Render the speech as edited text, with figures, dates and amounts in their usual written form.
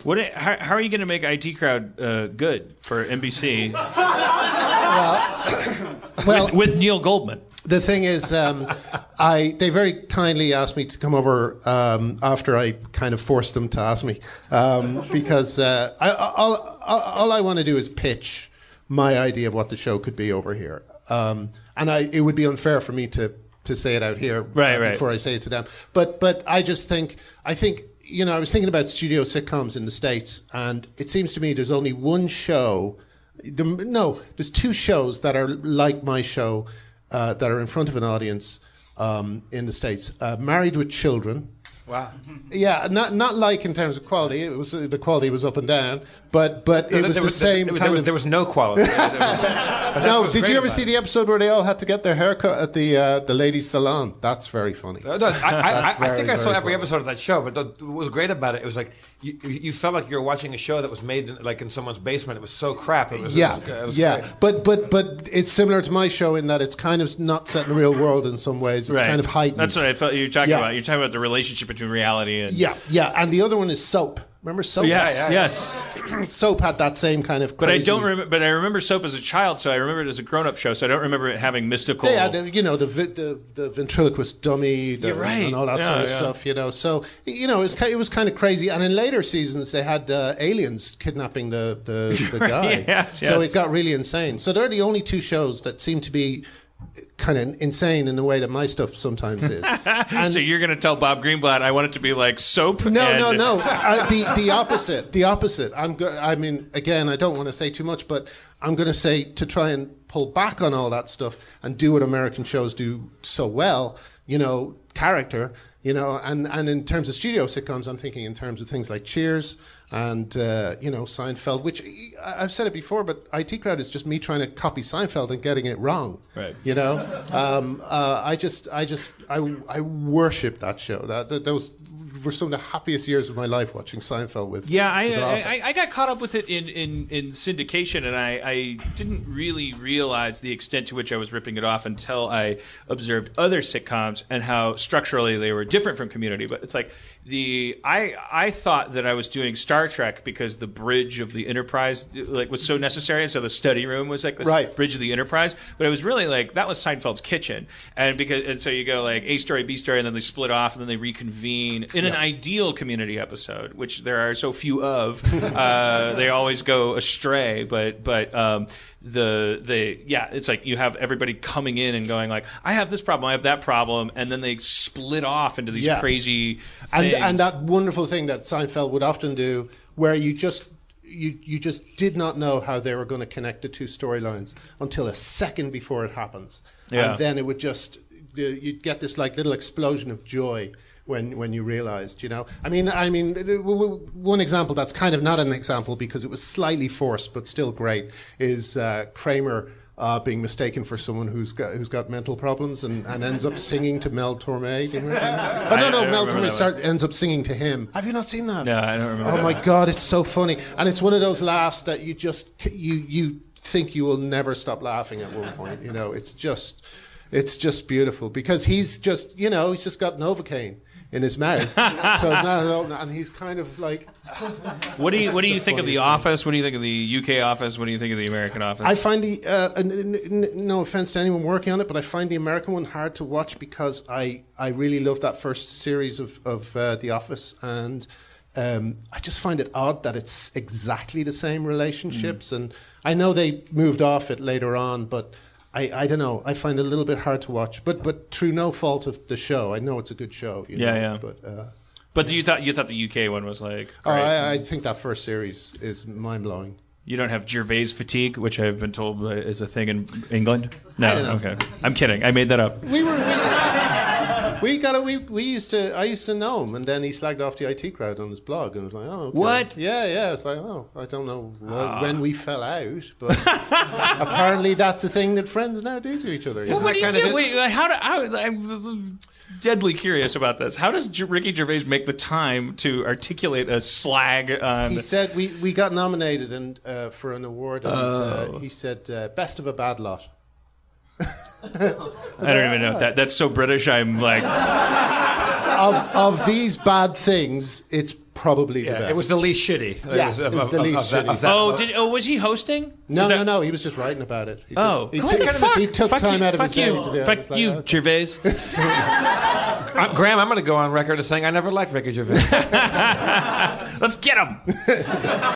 How are you going to make IT Crowd good for NBC? Well, with Neil Goldman. The thing is, they very kindly asked me to come over after I kind of forced them to ask me, because all I want to do is pitch my idea of what the show could be over here, and it would be unfair for me to say it out here before I say it to them. But I think I was thinking about studio sitcoms in the States, and it seems to me there's only one show. There's two shows that are like my show. That are in front of an audience in the States. Married with Children. Wow. Yeah, not like in terms of quality. The quality was up and down, but it was the same kind of. There was no quality. No, did you ever see the episode where they all had to get their hair cut at the ladies' salon? That's very funny. I think I saw every episode of that show, but what was great about it was like you felt like you were watching a show that was made in someone's basement. It was so crap. It was great. But it's similar to my show in that it's kind of not set in the real world in some ways. It's kind of heightened. That's what I felt you were talking about. You're talking about the relationship between reality and and the other one is Soap. Remember Soap? Yes. Soap had that same kind of crazy... But I don't remember. But I remember Soap as a child, so I remember it as a grown-up show. So I don't remember it having mystical. Yeah, the ventriloquist dummy, and all that sort of stuff. So it was kind of crazy. And in later seasons, they had aliens kidnapping the guy. So it got really insane. So they're the only two shows that seem to be kind of insane in the way that my stuff sometimes is. So you're going to tell Bob Greenblatt I want it to be like Soap? No. The opposite. The opposite. Again, I don't want to say too much, but I'm going to say to try and pull back on all that stuff and do what American shows do so well, character, and in terms of studio sitcoms, I'm thinking in terms of things like Cheers and, Seinfeld, which I've said it before, but IT Crowd is just me trying to copy Seinfeld and getting it wrong. Right. I worship that show. Those were some of the happiest years of my life watching Seinfeld with. Yeah, I got caught up with it in syndication, and I didn't really realize the extent to which I was ripping it off until I observed other sitcoms and how structurally they were different from Community. But it's like I thought that I was doing Star Trek because the bridge of the Enterprise was so necessary, and so the study room was like this bridge of the Enterprise. But it was really like that was Seinfeld's kitchen, and so you go like A story, B story, and then they split off, and then they reconvene in an ideal Community episode, which there are so few of. They always go astray, but it's like you have everybody coming in and going like, I have this problem, I have that problem, and then they split off into these crazy things. And that wonderful thing that Seinfeld would often do, where you just did not know how they were going to connect the two storylines until a second before it happens, and then it would just you'd get this like little explosion of joy when you realized, I mean, one example that's kind of not an example because it was slightly forced but still great is Kramer being mistaken for someone who's got mental problems and ends up singing to Mel Torme. Mel Torme ends up singing to him. Have you not seen that? No, I don't remember. Oh my God, it's so funny, and it's one of those laughs that you just you think you will never stop laughing at one point. It's just beautiful because he's just got Novocaine in his mouth, and he's kind of like. What do you think of The Office? What do you think of the UK Office? What do you think of the American Office? I find no offense to anyone working on it, but I find the American one hard to watch because I really love that first series of The Office, and I just find it odd that it's exactly the same relationships, and I know they moved off it later on, but. I don't know. I find it a little bit hard to watch, but through no fault of the show. I know it's a good show. But you thought the UK one was like? Great. I think that first series is mind blowing. You don't have Gervais fatigue, which I've been told is a thing in England. No, I don't know. Okay. I'm kidding. I made that up. I used to know him, and then he slagged off the IT Crowd on his blog, and I was like, oh, okay. What? Yeah. It's like, oh, I don't know when we fell out, but apparently that's a thing that friends now do to each other. Well, what do you do? Wait, I'm deadly curious about this. How does Ricky Gervais make the time to articulate a slag on? He said we got nominated for an award, and he said best of a bad lot. I don't even know if that's so British. I'm like, of these bad things, it's probably the best. It was the least shitty. Yeah, it was the least shitty. Was he hosting? No. He was just writing about it. He took fuck time you, out of his day to do it. Fuck you, Gervais. Graham, I'm going to go on record as saying I never liked Ricky Gervais. Let's get him.